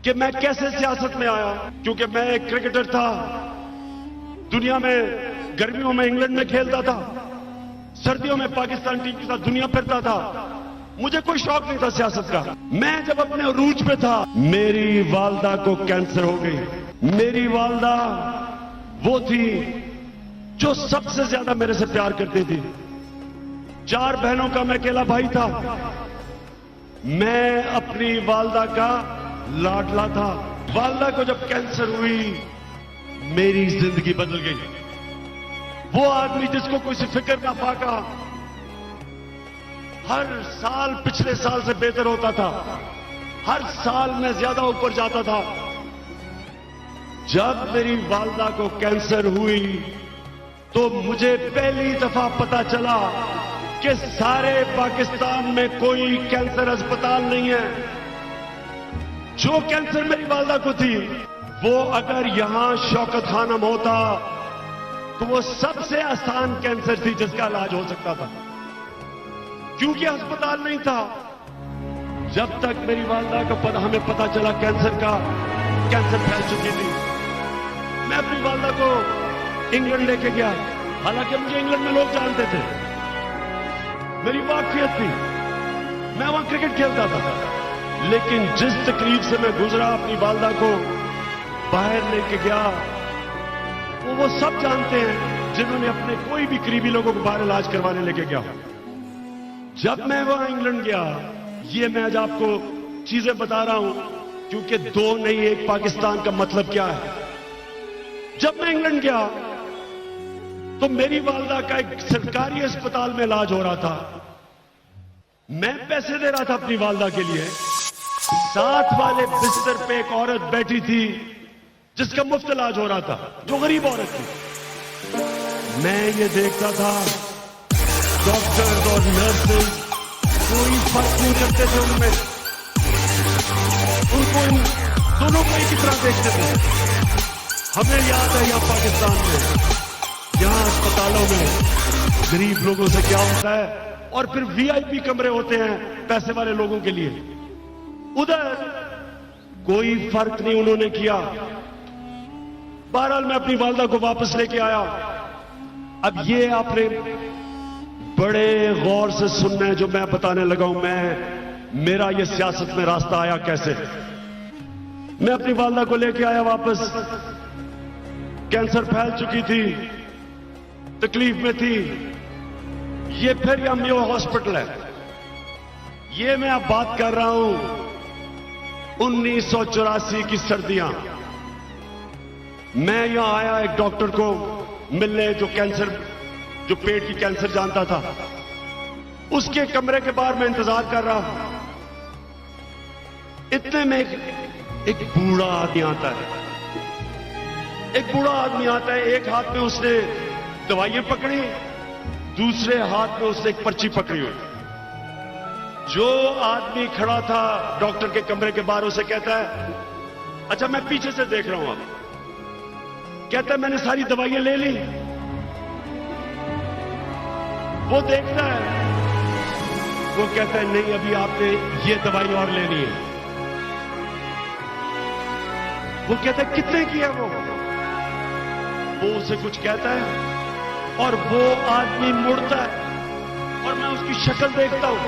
कि मैं कैसे सियासत में आया, क्योंकि मैं एक क्रिकेटर था, दुनिया में गर्मियों में इंग्लैंड में खेलता था, सर्दियों में पाकिस्तान टीम के साथ दुनिया फिरता था। मुझे कोई शौक नहीं था सियासत का। मैं जब अपने अरूज पे था, मेरी वालदा को कैंसर हो गई। मेरी वालदा वो थी जो सबसे ज्यादा मेरे से प्यार करती थी। 4 बहनों का मैं अकेला भाई था। मैं अपनी वालदा का लाडला था। वालदा को जब कैंसर हुई, मेरी जिंदगी बदल गई। वो आदमी जिसको कोई फिक्र ना पाका, हर साल पिछले साल से बेहतर होता था, हर साल मैं ज्यादा ऊपर जाता था। जब मेरी वालदा को कैंसर हुई तो मुझे पहली दफा पता चला कि सारे पाकिस्तान में कोई कैंसर अस्पताल नहीं है। जो कैंसर मेरी वालदा को थी, वो अगर यहां शौकत खानम होता तो वो सबसे आसान कैंसर थी जिसका इलाज हो सकता था, क्योंकि अस्पताल नहीं था। जब तक मेरी वालदा को हमें पता चला कैंसर फैल चुकी थी, मैं अपनी वालदा को इंग्लैंड लेके गया। हालांकि मुझे इंग्लैंड में लोग जानते थे, मेरी वाकफियत थी, मैं वहां क्रिकेट खेलता था। लेकिन जिस तकलीफ से मैं गुजरा, अपनी वालदा को बाहर लेके गया, वो सब जानते हैं जिन्होंने अपने कोई भी करीबी लोगों को बाहर इलाज करवाने लेके गया। जब मैं वहां इंग्लैंड गया, ये मैं आज आपको चीजें बता रहा हूं क्योंकि 2 नहीं 1 पाकिस्तान का मतलब क्या है। जब मैं इंग्लैंड गया तो मेरी वालदा का एक सरकारी अस्पताल में इलाज हो रहा था। मैं पैसे दे रहा था अपनी वालदा के लिए। साथ वाले बिस्तर पे एक औरत बैठी थी जिसका मुफ्त इलाज हो रहा था, जो गरीब औरत थी। मैं ये देखता था, डॉक्टर्स और नर्सेज कोई फर्क नहीं करते थे उनमें, उनको दोनों को एक ही तरह देखते थे। हमें याद है यहां पाकिस्तान में, यहां अस्पतालों में गरीब लोगों से क्या होता है, और फिर वीआईपी कमरे होते हैं पैसे वाले लोगों के लिए। उधर कोई फर्क नहीं उन्होंने किया। बहरहाल मैं अपनी वालदा को वापस लेके आया। अब ये आपने बड़े गौर से सुनना है जो मैं बताने लगा हूं। मेरा ये सियासत में रास्ता आया कैसे। मैं अपनी वालदा को लेके आया वापस। कैंसर फैल चुकी थी, तकलीफ में थी। ये फिर यह मेयो हॉस्पिटल है। ये मैं अब बात कर रहा हूं 1984 की सर्दियां। मैं यहां आया एक डॉक्टर को मिलने जो पेट की कैंसर जानता था। उसके कमरे के बाहर मैं इंतजार कर रहा। इतने में एक बूढ़ा आदमी आता है। एक बूढ़ा आदमी आता है, एक हाथ में उसने दवाइयां पकड़ी, दूसरे हाथ में उसने एक पर्ची पकड़ी हुई। जो आदमी खड़ा था डॉक्टर के कमरे के बाहर, उसे कहता है, अच्छा मैं पीछे से देख रहा हूं। अब कहता है मैंने सारी दवाइयां ले ली। वो देखता है, वो कहता है नहीं, अभी आपने ये दवाई और लेनी है। वो कहता है कितने की है वो उसे कुछ कहता है और वो आदमी मुड़ता है और मैं उसकी शक्ल देखता हूं।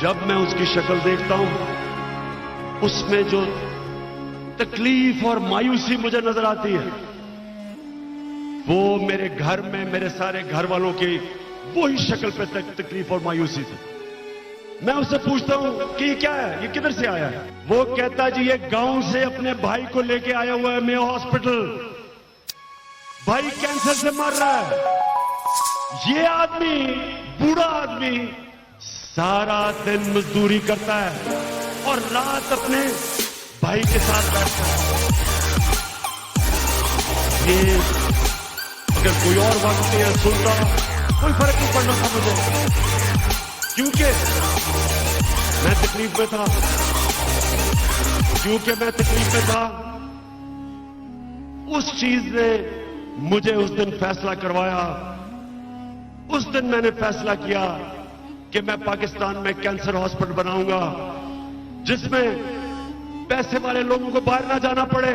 जब मैं उसकी शक्ल देखता हूं, उसमें जो तकलीफ और मायूसी मुझे नजर आती है, वो मेरे घर में मेरे सारे घर वालों की वही शक्ल पे तकलीफ और मायूसी थी। मैं उससे पूछता हूं कि ये क्या है, ये किधर से आया है। वो कहता जी ये गांव से अपने भाई को लेके आया हुआ है मेयो हॉस्पिटल। भाई कैंसर से मर रहा है। ये आदमी, बूढ़ा आदमी, सारा दिन मजदूरी करता है और रात अपने भाई के साथ बैठता है। ये अगर कोई और वक्त नहीं सुनता, कोई फर्क नहीं पड़ना था मुझे, क्योंकि मैं तकलीफ में था। उस चीज ने मुझे उस दिन फैसला करवाया। उस दिन मैंने फैसला किया कि मैं पाकिस्तान में कैंसर हॉस्पिटल बनाऊंगा, जिसमें पैसे वाले लोगों को बाहर ना जाना पड़े,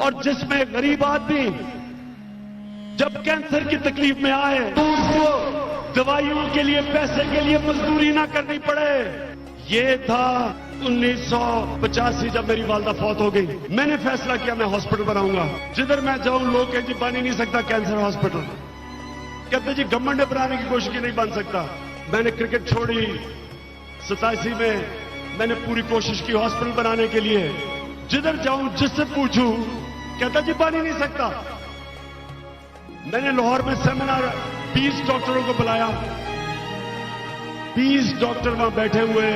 और जिसमें गरीब आदमी जब कैंसर की तकलीफ में आए तो उसको दवाइयों के लिए, पैसे के लिए मजदूरी ना करनी पड़े। ये था 1985 जब मेरी वालदा फौत हो गई। मैंने फैसला किया मैं हॉस्पिटल बनाऊंगा। जिधर मैं जाऊं लोग कहते जी बन ही नहीं सकता कैंसर हॉस्पिटल। कहते जी गवर्नमेंट ने बनाने की कोशिश की, नहीं बन सकता। मैंने क्रिकेट छोड़ी 87 में, मैंने पूरी कोशिश की हॉस्पिटल बनाने के लिए। जिधर जाऊं जिससे पूछूं कहता जी बन ही नहीं सकता। मैंने लाहौर में सेमिनार 20 डॉक्टरों को बुलाया, 20 डॉक्टर वहां बैठे हुए,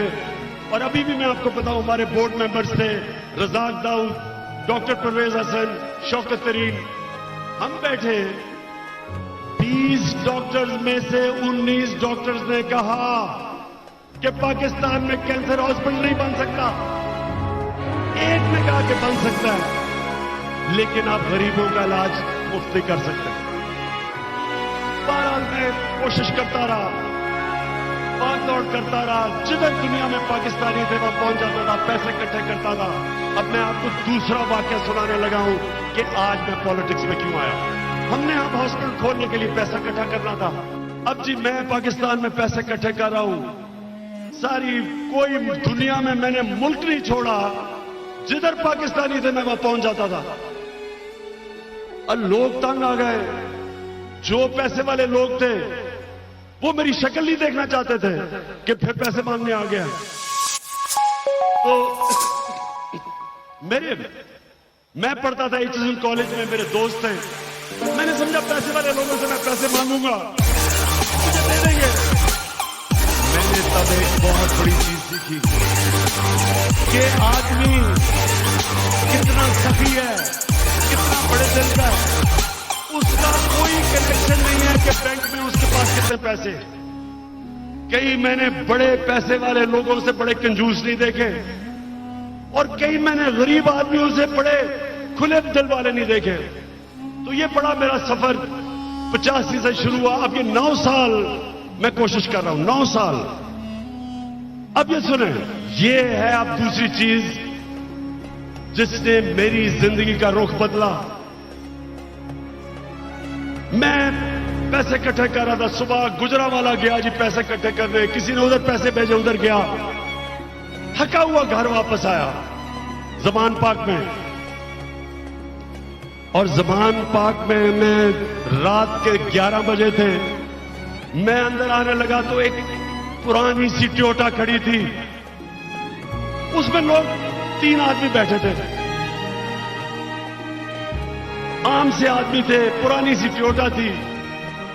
और अभी भी मैं आपको बताऊं हमारे बोर्ड मेंबर्स थे रजाक दाऊद, डॉक्टर परवेज हसन, शौकत तरीन। हम बैठे, 20 डॉक्टर्स में से 19 डॉक्टर्स ने कहा कि पाकिस्तान में कैंसर हॉस्पिटल नहीं बन सकता। एक ने कहा कि बन सकता है, लेकिन आप गरीबों का इलाज मुफ्त नहीं कर सकते। बहरहाल मैं कोशिश करता रहा, भाग दौड़ करता रहा, जिधर दुनिया में पाकिस्तानी थे वहां पहुंच जाता था, पैसे इकट्ठे करता था। अब मैं आपको दूसरा वाकया सुनाने लगा हूं कि आज मैं पॉलिटिक्स में क्यों आया। हमने अब हॉस्पिटल खोलने के लिए पैसा इकट्ठा करना था। अब जी मैं पाकिस्तान में पैसे इकट्ठे कर रहा हूं, सारी कोई दुनिया में मैंने मुल्क नहीं छोड़ा, जिधर पाकिस्तानी थे मैं वहां पहुंच जाता था। और लोग तंग आ गए, जो पैसे वाले लोग थे वो मेरी शक्ल नहीं देखना चाहते थे कि फिर पैसे मांगने आ गया। तो मैं पढ़ता था एचएसएन कॉलेज में, मेरे दोस्त थे, मैंने समझा पैसे वाले लोगों से मैं पैसे मांगूंगा मुझे दे देंगे। मैंने तब एक बहुत बड़ी चीज सीखी कि आदमी कितना सखी है, कितना बड़े दिल का है। उसका कोई कनेक्शन नहीं है कि बैंक में उसके पास कितने पैसे। कई मैंने बड़े पैसे वाले लोगों से बड़े कंजूस नहीं देखे, और कई मैंने गरीब आदमियों से बड़े खुले दिल वाले नहीं देखे। तो ये बड़ा मेरा सफर 85 से शुरू हुआ। अब ये 9 साल मैं कोशिश कर रहा हूं, 9 साल। अब ये सुने, ये है अब दूसरी चीज जिसने मेरी जिंदगी का रुख बदला। मैं पैसे इकट्ठे कर रहा था, सुबह गुजरावाला गया जी पैसे इकट्ठे करने, किसी ने उधर पैसे भेजे, उधर गया, थका हुआ घर वापस आया ज़मान पाक में। और ज़मान पाक में मैं रात के 11 बजे थे, मैं अंदर आने लगा तो एक पुरानी सी टोयोटा खड़ी थी, उसमें लोग 3 आदमी बैठे थे, आम से आदमी थे, पुरानी सी टोयोटा थी।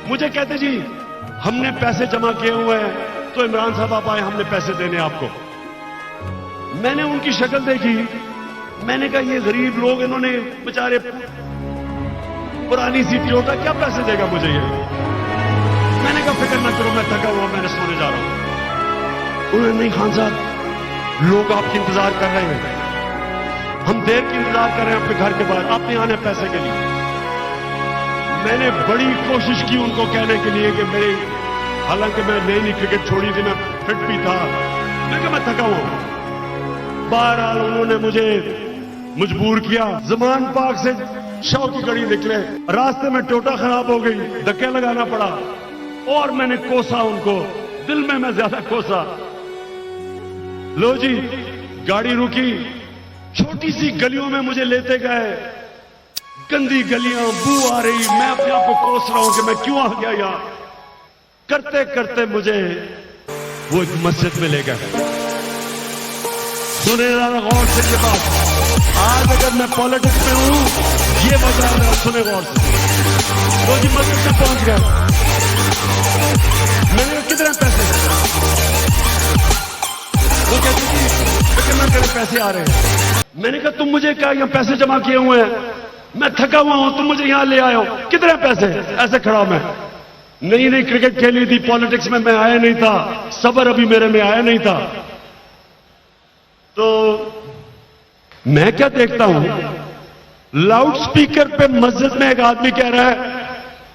मुझे कहते जी हमने पैसे जमा किए हुए हैं, तो इमरान साहब आप आए, हमने पैसे देने आपको। मैंने उनकी शक्ल देखी, मैंने कहा ये गरीब लोग, इन्होंने बेचारे पुरानी सी टोयोटा, क्या पैसे देगा मुझे ये। मैंने कहा फिक्र ना करो, मैं थका हुआ, मैंने सोने जा रहा हूं। उन्होंने नहीं खान साहब, लोग आपकी इंतजार कर रहे हैं, हम देर की इंतजार कर रहे हैं आपके घर के बाहर, आप नहीं आने पैसे के लिए। मैंने बड़ी कोशिश की उनको कहने के लिए कि मेरे, हालांकि मैं नई क्रिकेट छोड़ी थी, मैं फिट भी था, मैं कहा मैं थका हुआ। बहरहाल उन्होंने मुझे मजबूर किया। ज़मान पाक से शौ की गड़ी निकले, रास्ते में टोटा खराब हो गई, धक्के लगाना पड़ा, और मैंने कोसा उनको, दिल में मैं ज्यादा कोसा। लो जी गाड़ी रुकी, छोटी सी गलियों में मुझे लेते गए, गंदी गलियां, बू आ रही, मैं अपने आप को कोस रहा हूं कि मैं क्यों आ गया यार। करते करते मुझे वो एक मस्जिद में ले गए। सुने जरा गौर से ये बात, आज अगर मैं पॉलिटिक्स में हूं ये वजह है, सुने गौर से। तो जी मस्जिद में पहुंच गए, मैंने कितने पैसे, वो कहती थी कितना तेरे पैसे आ रहे हैं। मैंने कहा तुम मुझे क्या यहाँ पैसे जमा किए हुए हैं, मैं थका हुआ हूं, तुम मुझे यहां ले आए हो, कितने पैसे। ऐसे खड़ा मैं, नई क्रिकेट खेली थी, पॉलिटिक्स में मैं आया नहीं था, सबर अभी मेरे में आया नहीं था। तो मैं क्या देखता हूं, लाउड स्पीकर पे मस्जिद में एक आदमी कह रहा है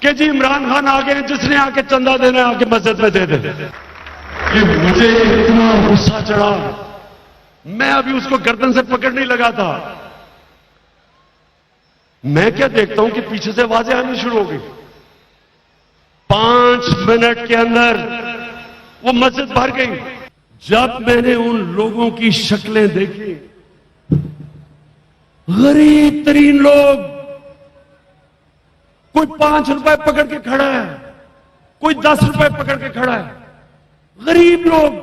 कि जी इमरान खान आ गए, जिसने आके चंदा देना है आके मस्जिद में दे दे। कि मुझे इतना गुस्सा चढ़ा, मैं अभी उसको गर्दन से पकड़ने लगा था, मैं क्या देखता हूं कि पीछे से आवाजें आनी शुरू हो गई। 5 मिनट के अंदर वो मस्जिद भर गई। जब मैंने उन लोगों की शक्लें देखी, गरीब तरीन लोग, कोई 5 रुपए पकड़ के खड़ा है, कोई 10 रुपए पकड़ के खड़ा है, गरीब लोग,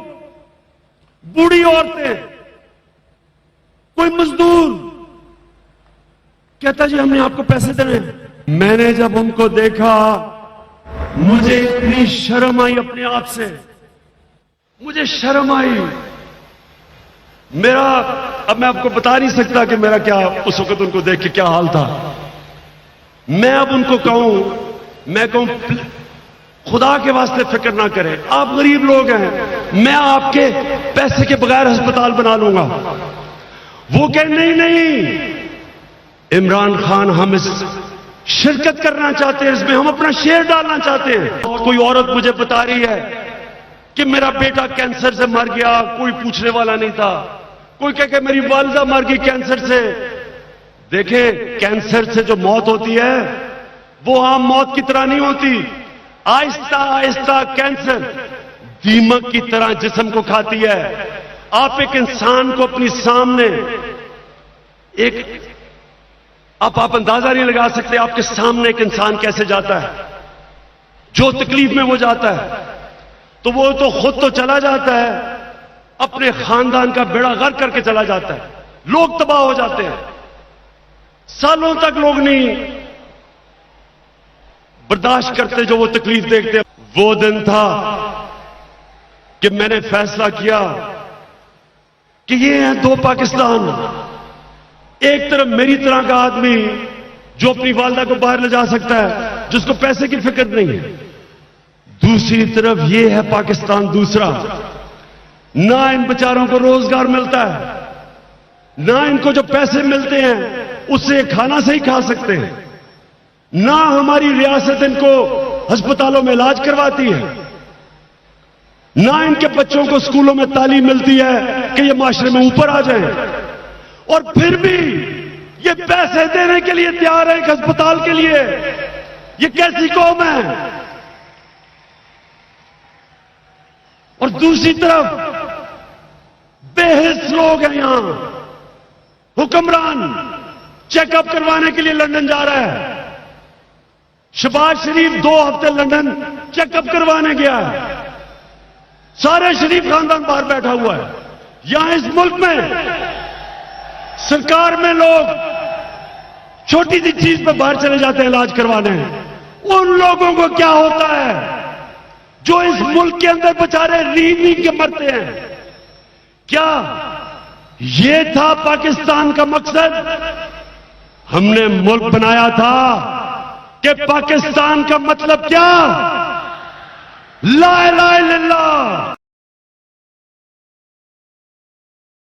बूढ़ी औरतें, कोई मजदूर कहता जी हमने आपको पैसे देने हैं। मैंने जब उनको देखा, मुझे इतनी शर्म आई अपने आप से, मुझे शर्म आई। अब मैं आपको बता नहीं सकता कि मेरा क्या उस वक्त उनको देख के क्या हाल था। मैं अब उनको मैं कहूं खुदा के वास्ते फिक्र ना करें, आप गरीब लोग हैं, मैं आपके पैसे के बगैर अस्पताल बना लूंगा। वो कहे नहीं नहीं, इमरान खान हम इस शिरकत करना चाहते हैं, इसमें हम अपना शेयर डालना चाहते हैं। कोई औरत मुझे बता रही है कि मेरा बेटा कैंसर से मर गया, कोई पूछने वाला नहीं था। कोई कह के मेरी वालिदा मर गई कैंसर से। देखे, कैंसर से जो मौत होती है वो आम मौत की तरह नहीं होती। आहिस्ता आहिस्ता कैंसर दीमक की तरह जिस्म को खाती है। आप एक इंसान को अपनी सामने आप अंदाजा नहीं लगा सकते आपके सामने एक इंसान कैसे जाता है, जो तकलीफ में वो जाता है, तो वो तो खुद तो चला जाता है, अपने खानदान का बेड़ा गर्क करके चला जाता है, लोग तबाह हो जाते हैं, सालों तक लोग नहीं बर्दाश्त करते जो वो तकलीफ देखते। वो दिन था कि मैंने फैसला किया कि ये हैं 2 पाकिस्तान। एक तरफ मेरी तरह का आदमी जो अपनी वालिदा को बाहर ले जा सकता है, जिसको पैसे की फिक्र नहीं है, दूसरी तरफ ये है पाकिस्तान दूसरा। ना इन बेचारों को रोजगार मिलता है, ना इनको जो पैसे मिलते हैं उससे खाना सही खा सकते हैं, ना हमारी रियासत इनको अस्पतालों में इलाज करवाती है, ना इनके बच्चों को स्कूलों में तालीम मिलती है कि ये माशरे में ऊपर आ जाएं। और फिर भी ये पैसे देने के लिए तैयार है एक अस्पताल के लिए। ये कैसी कौम है? और दूसरी तरफ बेहिस लोग हैं यहां। हुक्मरान चेकअप करवाने के लिए लंदन जा रहा है। शहबाज शरीफ 2 हफ्ते लंदन चेकअप करवाने गया है। सारे शरीफ खानदान बाहर बैठा हुआ है। यहां इस मुल्क में सरकार में लोग छोटी सी चीज पर बाहर चले जाते हैं इलाज करवाने। उन लोगों को क्या होता है जो इस मुल्क के अंदर बेचारे रींग के मरते हैं? क्या ये था पाकिस्तान का मकसद? हमने मुल्क बनाया था कि पाकिस्तान का मतलब क्या? ला इलाहा इल्लल्लाह।